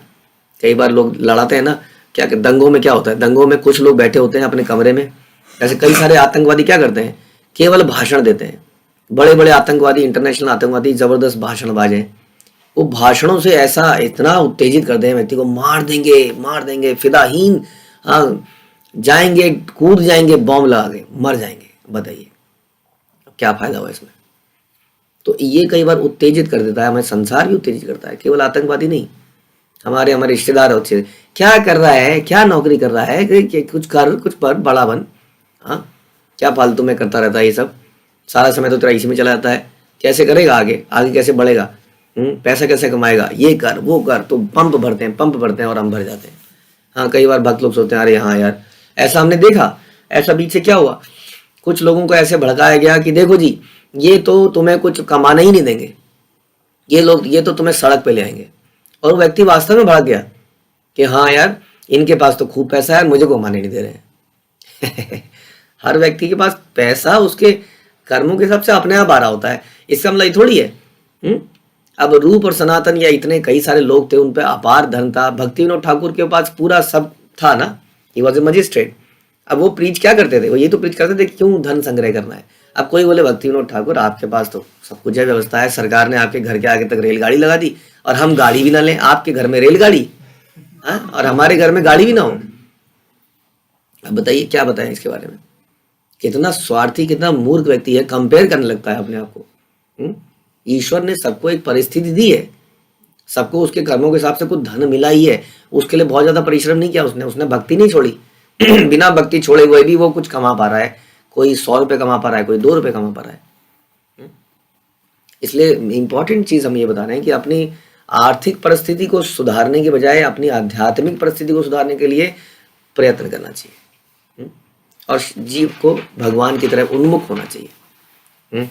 कई बार लोग लड़ाते हैं ना, क्या दंगों में क्या होता है, दंगों में कुछ लोग बैठे होते हैं अपने कमरे में, ऐसे कई सारे आतंकवादी क्या करते हैं, केवल भाषण देते हैं। बड़े बड़े आतंकवादी, इंटरनेशनल आतंकवादी, जबरदस्त भाषणबाज हैं, वो भाषणों से ऐसा इतना उत्तेजित करते हैं व्यक्ति को, मार देंगे, फिदाहीन, हाँ जाएंगे, कूद जाएंगे, बॉम्ब लगा के मर जाएंगे। बताइए क्या फायदा हुआ इसमें। तो ये कई बार उत्तेजित कर देता है, हमें संसार भी उत्तेजित करता है, केवल आतंकवादी नहीं, हमारे रिश्तेदार होते, क्या कर रहा है, क्या नौकरी कर रहा है, कुछ कर, कुछ पर बड़ा बन, हाँ क्या फालतू में करता रहता है ये सब, सारा समय तो तेरा इसी में चला जाता है, कैसे करेगा आगे कैसे बढ़ेगा, पैसा कैसे कमाएगा, ये कर वो कर, तो पंप भरते हैं और हम भर जाते हैं। हाँ कई बार भक्त लोग सोचते हैं अरे हाँ यार ऐसा हमने देखा, ऐसा बीच से क्या हुआ, कुछ लोगों को ऐसे भड़काया गया कि देखो जी ये तो तुम्हें कुछ कमाना ही नहीं देंगे, ये तो तुम्हें सड़क पे ले आएंगे, और वो व्यक्ति वास्तव में भड़क गया कि हाँ यार इनके पास तो खूब पैसा है, मुझे कमाने नहीं दे रहे हैं। हर व्यक्ति के पास पैसा उसके कर्मों के हिसाब से अपने आप आ रहा होता है, इसका मतलब ये थोड़ी है। अब रूप और सनातन या इतने कई सारे लोग थे, उन पे अपार धन था। भक्ति विनोद ठाकुर के पास पूरा सब था ना, ही वॉज ए मजिस्ट्रेट। अब वो प्रीच क्या करते थे, वो ये तो प्रीच करते थे क्यों धन संग्रह करना है। अब कोई बोले भक्ति विनोद ठाकुर आपके पास तो सब कुछ है, व्यवस्था है, सरकार ने आपके घर के आगे तक रेलगाड़ी लगा दी, और हम गाड़ी भी ना लें, आपके घर में रेलगाड़ी, और हमारे घर में गाड़ी भी ना हो। अब बताइए क्या बताएं इसके बारे में। कितना स्वार्थी, कितना मूर्ख व्यक्ति है, कंपेयर करने लगता है अपने आप को। ईश्वर ने सबको एक परिस्थिति दी है, सबको उसके कर्मों के हिसाब से कुछ धन मिला ही है, उसके लिए बहुत ज्यादा परिश्रम नहीं किया उसने भक्ति नहीं छोड़ी। बिना भक्ति छोड़े हुए भी वो कुछ कमा पा रहा है, कोई 100 रुपए कमा पा रहा है, कोई 2 रुपए कमा पा रहा है। इसलिए इंपॉर्टेंट चीज हम ये बता रहे हैं कि अपनी आर्थिक परिस्थिति को सुधारने के बजाय अपनी आध्यात्मिक परिस्थिति को सुधारने के लिए प्रयत्न करना चाहिए, और जीव को भगवान की तरफ उन्मुख होना चाहिए।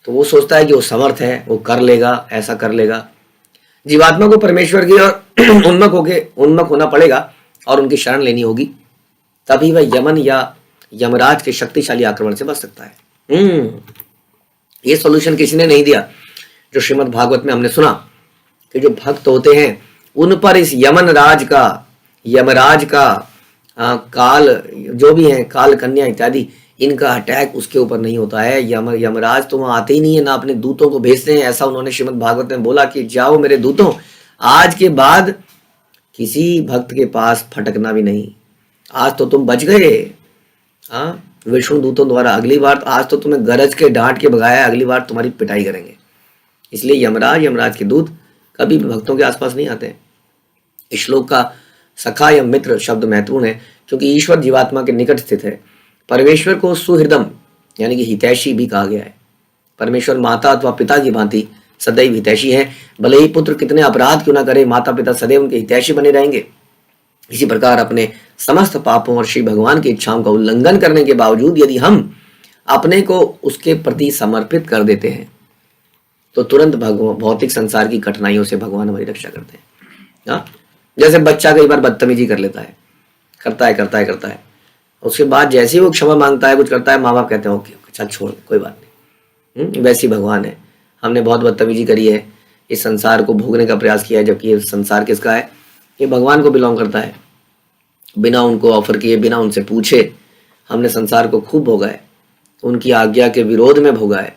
तो वो सोचता है कि वो समर्थ है, वो कर लेगा, ऐसा कर लेगा। जीवात्मा को परमेश्वर की ओर उन्मुख होना पड़ेगा और उनकी शरण लेनी होगी, तभी वह यमन या यमराज के शक्तिशाली आक्रमण से बच सकता है। ये सॉल्यूशन किसी ने नहीं दिया। जो श्रीमद् भागवत में हमने सुना कि जो भक्त होते हैं उन पर इस यमराज का काल जो भी है, काल कन्या इत्यादि, इनका अटैक उसके ऊपर नहीं होता है। यमराज तो वहां आते ही नहीं है, ना अपने दूतों को भेजते हैं। ऐसा उन्होंने श्रीमद् भागवत में बोला कि जाओ मेरे दूतों, आज के बाद किसी भक्त के पास फटकना भी नहीं, आज तो तुम बच गए। विष्णु दूतों द्वारा अगली बार, आज तो तुम्हें गरज के डांट के भगाया, अगली बार तुम्हारी पिटाई करेंगे। इसलिए यमराज के दूत कभी भी भक्तों के आसपास नहीं आते। इस श्लोक का सखा या मित्र शब्द महत्वपूर्ण है, क्योंकि ईश्वर जीवात्मा के निकट स्थित है। परमेश्वर को सुहृदम यानी कि हितैषी भी कहा गया है। परमेश्वर माता अथवा पिता की भांति सदैव हितैषी है। भले ही पुत्र कितने अपराध क्यों ना करे, माता पिता सदैव उनके हितैषी बने रहेंगे। इसी प्रकार अपने समस्त पापों और श्री भगवान की इच्छाओं का उल्लंघन करने के बावजूद यदि हम अपने को उसके प्रति समर्पित कर देते हैं तो तुरंत भौतिक संसार की कठिनाइयों से भगवान हमारी रक्षा करते हैं। जैसे बच्चा कई बार बदतमीजी कर लेता है, करता है, उसके बाद जैसे ही वो क्षमा मांगता है, कुछ करता है, माँ बाप कहते हैं ओके चल छोड़, कोई बात नहीं। वैसी भगवान है, हमने बहुत बदतमीजी करी है, इस संसार को भोगने का प्रयास किया है, जबकि ये संसार किसका है, ये भगवान को बिलोंग करता है। बिना उनको ऑफर किए, बिना उनसे पूछे हमने संसार को खूब भोगा है, उनकी आज्ञा के विरोध में भोगा है।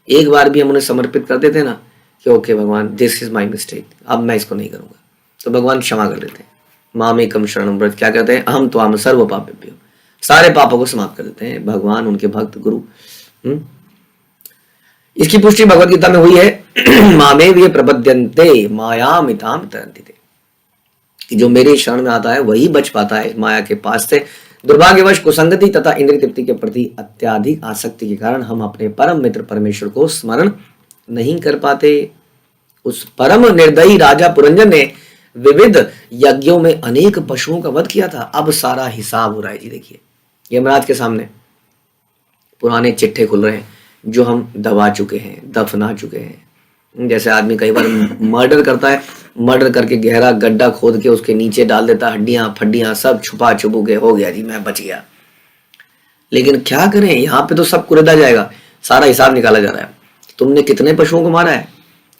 एक बार भी हम उन्हें समर्पित कर देते ना कि ओके भगवान दिस इज माई मिस्टेक, अब मैं इसको नहीं करूंगा, तो भगवान क्षमा कर देते हैं। मामेकम शरणं व्रज, क्या कहते हैं, अहम त्वाम सर्व पापेभ्यो, सारे पापों को समाप्त कर देते हैं भगवान, उनके भक्त गुरु। इसकी पुष्टि भगवद गीता में हुई है, मामे वे प्रपद्यन्ते मायामिताम तरन्ति, कि जो मेरे शरण में आता है वही बच पाता है माया के पास से। दुर्भाग्यवश कुसंगति तथा इंद्रिय तृप्ति के प्रति अत्याधिक आसक्ति के कारण हम अपने परम मित्र परमेश्वर को स्मरण नहीं कर पाते। उस परम निर्दयी राजा पुरंजन ने विविध यज्ञों में अनेक पशुओं का वध किया था। अब सारा हिसाब हो रहा है जी। देखिए यमराज के सामने पुराने चिट्ठे खुल रहे हैं जो हम दबा चुके हैं, दफना चुके हैं। जैसे आदमी कई बार मर्डर करता है, मर्डर करके गहरा गड्ढा खोद के उसके नीचे डाल देता, हड्डियां फड्डियां सब छुपा छुपू के, हो गया जी मैं बच गया। लेकिन क्या करें, यहाँ पे तो सब कुरेदा जाएगा, सारा हिसाब निकाला जा रहा है। तुमने कितने पशुओं को मारा है,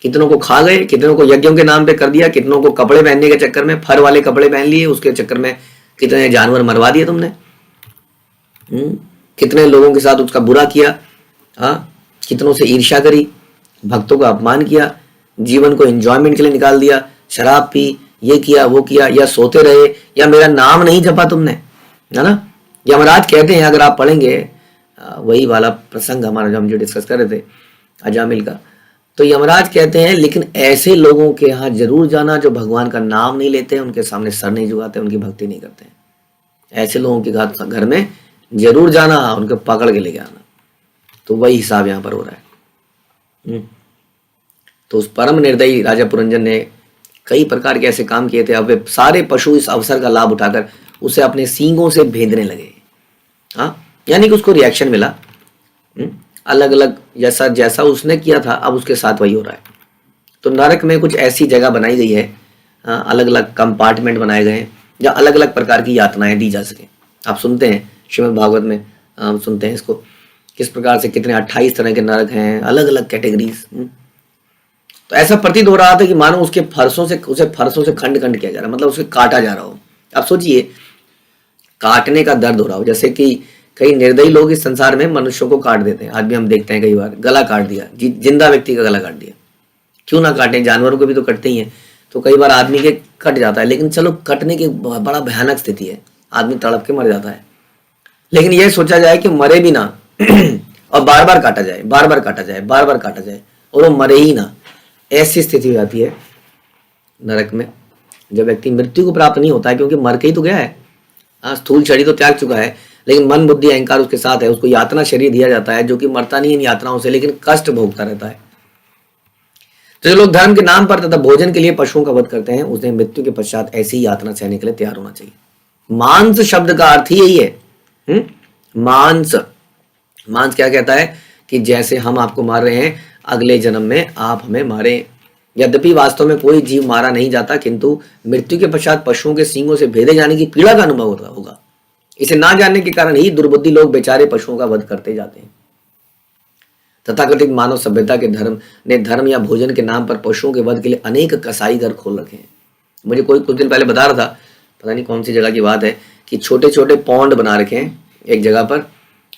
कितनों को खा गए, कितनों को यज्ञों के नाम पे कर दिया, कितनों को कपड़े पहनने के चक्कर में फर वाले कपड़े पहन लिए, उसके चक्कर में कितने जानवर मरवा दिए तुमने। कितने लोगों के साथ उसका बुरा किया, कितनों से ईर्ष्या करी, भक्तों का अपमान किया, जीवन को एंजॉयमेंट के लिए निकाल दिया, शराब पी, ये किया वो किया, या सोते रहे, या मेरा नाम नहीं जपा तुमने, है ना। यमराज कहते हैं, अगर आप पढ़ेंगे वही वाला प्रसंग हमारा जो हम डिस्कस कर रहे थे अजामिल का, तो यमराज कहते हैं लेकिन ऐसे लोगों के यहाँ जरूर जाना जो भगवान का नाम नहीं लेते हैं, उनके सामने सर नहीं झुकाते, उनकी भक्ति नहीं करते हैं। ऐसे लोगों के घर में जरूर जाना, उनको पकड़ के लेके आना। तो वही हिसाब यहाँ पर हो रहा है। तो उस परम निर्दयी राजा पुरंजन ने कई प्रकार के ऐसे काम किए थे। अब वे सारे पशु इस अवसर का लाभ उठाकर उसे अपने सींगों से भेदने लगे। यानी कि उसको रिएक्शन मिला, अलग अलग जैसा उसने किया था अब उसके साथ वही हो रहा है। तो नरक में कुछ ऐसी जगह बनाई गई है, अलग अलग कंपार्टमेंट बनाए गए हैं जहाँ अलग अलग प्रकार की यातनाएं दी जा सके। आप सुनते हैं श्रीमद् भागवत में, सुनते हैं इसको किस प्रकार से कितने 28 तरह के नरक हैं, अलग अलग कैटेगरीज। तो ऐसा प्रतीत हो रहा था कि मानो उसके उसे फरसों से खंड खंड किया जा रहा है, मतलब उसे काटा जा रहा हो। अब सोचिए, काटने का दर्द हो रहा हो, जैसे कि कई निर्दयी लोग इस संसार में मनुष्यों को काट देते हैं। आज भी हम देखते हैं, कई बार गला काट दिया, जिंदा व्यक्ति का गला काट दिया। क्यों ना काटें, जानवरों को भी तो कटते ही हैं। तो कई बार आदमी के कट जाता है, लेकिन चलो कटने की बड़ा भयानक स्थिति है, आदमी तड़प के मर जाता है। लेकिन यह सोचा जाए कि मरे भी ना और बार बार काटा जाए, बार बार काटा जाए, बार बार काटा जाए और वो मरे ही ना, ऐसी स्थिति हो जाती है नरक में, जब व्यक्ति मृत्यु को प्राप्त नहीं होता है, क्योंकि मर के ही तो गया है। स्थूल शरीर तो त्याग चुका है, लेकिन मन बुद्धि अहंकार उसके साथ है। उसको यातना शरीर दिया जाता है, जो कि मरता नहीं इन यातनाओं से, लेकिन कष्ट भोगता रहता है। तो जो लोग धर्म के नाम पर तथा भोजन के लिए पशुओं का वध करते हैं, उन्हें मृत्यु के पश्चात ऐसी यातना सहने के लिए तैयार होना चाहिए। मांस शब्द का अर्थ ही यही है। मांस, मांस क्या कहता है कि जैसे हम आपको मार रहे हैं, अगले जन्म में आप हमें मारें। यद्यपि वास्तव में कोई जीव मारा नहीं जाता, किंतु मृत्यु के पश्चात पशुओं के सींगों से भेदे जाने की पीड़ा का अनुभव होगा। इसे ना जानने के कारण ही दुर्बुद्धि लोग बेचारे पशुओं का वध करते जाते हैं। तथाकथित मानव सभ्यता के धर्म या भोजन के नाम पर पशुओं के वध के लिए अनेक कसाई घर खोल रखे हैं। मुझे कोई कुछ दिन पहले बता रहा था, पता नहीं कौन सी जगह की बात है, कि छोटे छोटे पौंड बना रखे हैं एक जगह पर,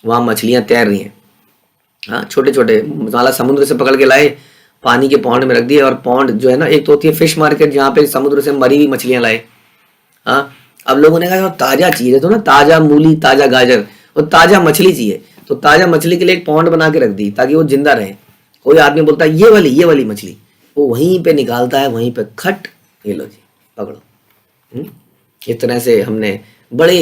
वहां मछलियां तैर रही हैं। हाँ, छोटे छोटे माला समुद्र से पकड़ के लाए, पानी के पौंड में रख दिए। और पौंड जो है ना, एक तो होती है फिश मार्केट, जहाँ पे समुद्र से मरी हुई मछलियां लाए। हाँ, अब लोगों ने कहा ताजा चीज है, तो ना ताजा मूली, ताजा गाजर और ताजा मछली चाहिए, तो ताजा मछली के लिए एक पौंड बना के रख दी ताकि वो जिंदा रहे। कोई आदमी बोलता है ये वाली मछली, वो वहीं पे निकालता है, वहीं पे खट, ये लो जी पकड़ो। इस तरह से हमने बड़े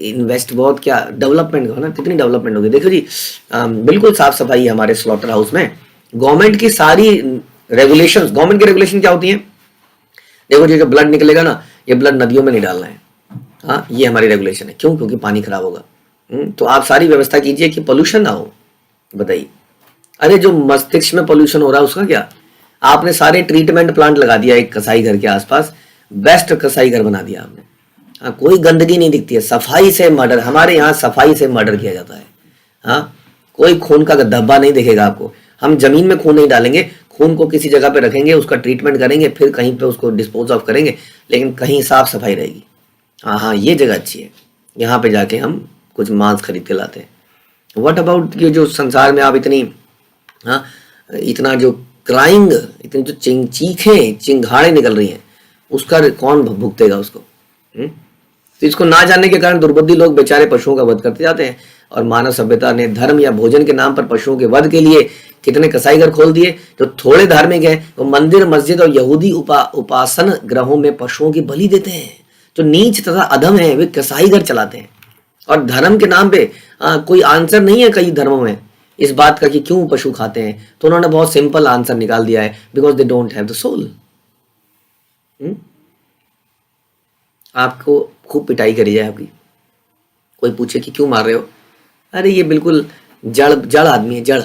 इन्वेस्ट, बहुत क्या डेवलपमेंट हो ना, कितनी डेवलपमेंट होगी। देखो जी, बिल्कुल साफ सफाई है हमारे स्लॉटर हाउस में। गवर्नमेंट की सारी रेगुलेशंस, गवर्नमेंट की रेगुलेशन क्या होती है, देखो जी, जो ब्लड निकलेगा ना, ये ब्लड नदियों में नहीं डालना है। हाँ, ये हमारी रेगुलेशन है। क्यों? क्योंकि पानी खराब होगा। तो आप सारी व्यवस्था कीजिए कि पोल्यूशन ना हो। बताइए, अरे जो मस्तिष्क में पोल्यूशन हो रहा है उसका क्या? आपने सारे ट्रीटमेंट प्लांट लगा दिया एक कसाई घर के आसपास, बेस्ट कसाई घर बना दिया आपने। हाँ, कोई गंदगी नहीं दिखती है, सफाई से मर्डर, हमारे यहाँ सफाई से मर्डर किया जाता है। हाँ, कोई खून का धब्बा नहीं दिखेगा आपको। हम जमीन में खून नहीं डालेंगे, खून को किसी जगह पे रखेंगे, उसका ट्रीटमेंट करेंगे, फिर कहीं पे उसको डिस्पोज ऑफ करेंगे, लेकिन कहीं साफ सफाई रहेगी। हाँ, ये जगह अच्छी है, यहाँ पे जाके हम कुछ मांस खरीद के लाते हैं। व्हाट अबाउट ये जो संसार में आप इतनी, हाँ, इतना जो क्राइंग, इतनी जो चीखें चिंगाड़े निकल रही हैं, उसका कौन भुगतेगा उसको? तो इसको ना जानने के कारण दुर्बुद्धि लोग बेचारे पशुओं का वध करते जाते हैं। और मानव सभ्यता ने धर्म या भोजन के नाम पर पशुओं के वध के लिए कितने कसाई घर खोल दिए। जो थोड़े धार्मिक हैं वो मंदिर, मस्जिद और यहूदी उपासन ग्रहों में पशुओं की बलि देते हैं। जो नीच तथा अधम है वे कसाई घर चलाते हैं। और धर्म के नाम पे कोई आंसर नहीं है कई धर्मों में इस बात का कि क्यों पशु खाते हैं, तो उन्होंने बहुत सिंपल आंसर निकाल दिया है, because they don't have the soul. आपको खूब पिटाई करी जाए आपकी, कोई पूछे कि क्यों मार रहे हो, अरे ये बिल्कुल जड़ आदमी है, जड़।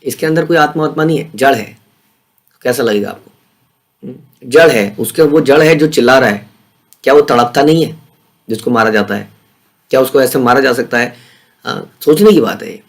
इसके अंदर कोई आत्मा नहीं है, जड़ है। कैसा लगेगा आपको? जड़ है, उसके वो जड़ है जो चिल्ला रहा है। क्या वो तड़पता नहीं है जिसको मारा जाता है? क्या उसको ऐसे मारा जा सकता है? सोचने की बात है ये।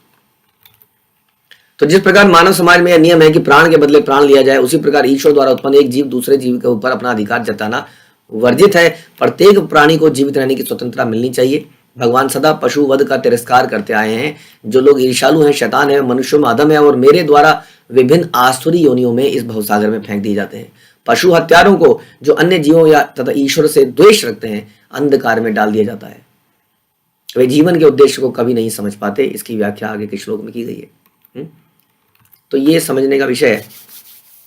तो जिस प्रकार मानव समाज में यह नियम है कि प्राण के बदले प्राण लिया जाए, उसी प्रकार ईश्वर द्वारा उत्पन्न एक जीव दूसरे जीव के ऊपर अपना अधिकार जताना वर्जित है। प्रत्येक प्राणी को जीवित रहने की स्वतंत्रता मिलनी चाहिए। भगवान सदा पशु वध का तिरस्कार करते आए हैं। जो लोग ईर्ष्यालु हैं, शैतान है, मनुष्यों में अधम है और मेरे द्वारा विभिन्न आसुरी योनियों में इस भवसागर में फेंक दिए जाते हैं। पशु हत्यारों को, जो अन्य जीवों या तथा ईश्वर से द्वेष रखते हैं, अंधकार में डाल दिया जाता है। वे जीवन के उद्देश्य को कभी नहीं समझ पाते। इसकी व्याख्या आगे के श्लोक में की गई है। तो ये समझने का विषय है,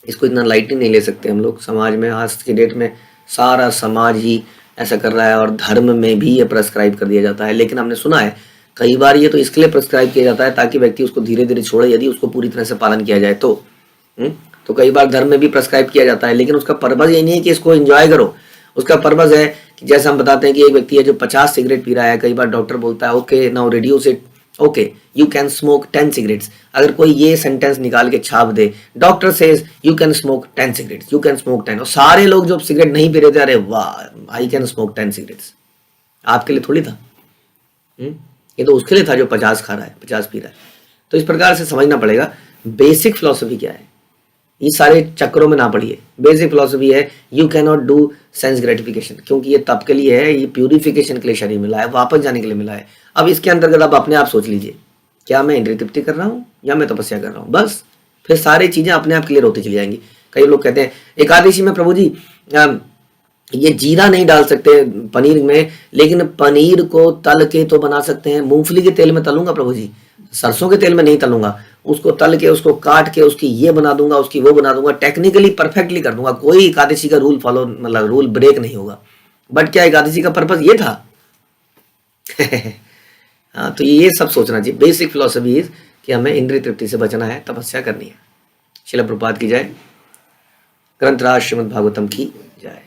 इसको इतना लाइटली नहीं ले सकते हम लोग। समाज में आज की डेट में सारा समाज ही ऐसा कर रहा है और धर्म में भी ये प्रेस्क्राइब कर दिया जाता है। लेकिन हमने सुना है कई बार ये तो इसके लिए प्रेस्क्राइब किया जाता है ताकि व्यक्ति उसको धीरे धीरे छोड़े, यदि उसको पूरी तरह से पालन किया जाए तो कई बार धर्म में भी प्रेस्क्राइब किया जाता है। लेकिन उसका पर्पज ये नहीं है कि इसको एंजॉय करो। उसका पर्पज है कि जैसे हम बताते हैं कि एक व्यक्ति है जो 50 सिगरेट पी रहा है, कई बार डॉक्टर बोलता है okay now reduce it, okay you can smoke 10 cigarettes. अगर कोई ये सेंटेंस निकाल के छाप दे, doctor says you can smoke 10 cigarettes, you can smoke 10, और सारे लोग जो सिगरेट नहीं पी रहे थे, अरे वाह आई कैन स्मोक 10 सिगरेट्स, आपके लिए थोड़ी था। ये तो उसके लिए था जो 50 खा रहा है, 50 पी रहा है। तो इस प्रकार से समझना पड़ेगा बेसिक फिलॉसफी क्या है। ये सारे चक्रों में ना पड़िए। बेसिक फिलॉसफी है you can not do sense gratification, क्योंकि ये तब के लिए है, ये प्यूरिफिकेशन के लिए शरीर मिला है, वापस जाने के लिए मिला है। अब इसके अंतर्गत आप अपने आप सोच लीजिए, क्या मैं इंद्रिय तृप्ति कर रहा हूँ या मैं तपस्या कर रहा हूँ, बस फिर सारी चीजें अपने आप क्लियर होती चली जाएंगी। कई लोग कहते हैं एकादशी में प्रभु जी ये जीरा नहीं डाल सकते पनीर में, लेकिन पनीर को तल के तो बना सकते हैं। मूंगफली के तेल में तलूंगा प्रभु जी, सरसों के तेल में नहीं तलूंगा, उसको तल के उसको काट के उसकी ये बना दूंगा, उसकी वो बना दूंगा, टेक्निकली परफेक्टली कर दूंगा, कोई एकादशी का रूल फॉलो मतलब रूल ब्रेक नहीं होगा। बट क्या एकादशी का पर्पस ये था? हाँ, तो ये सब सोचना चाहिए। बेसिक फिलोसफी इज कि हमें इंद्रिय तृप्ति से बचना है, तपस्या करनी है। श्रील प्रभुपाद की जय। ग्रंथराज श्रीमद् भागवतम की जय।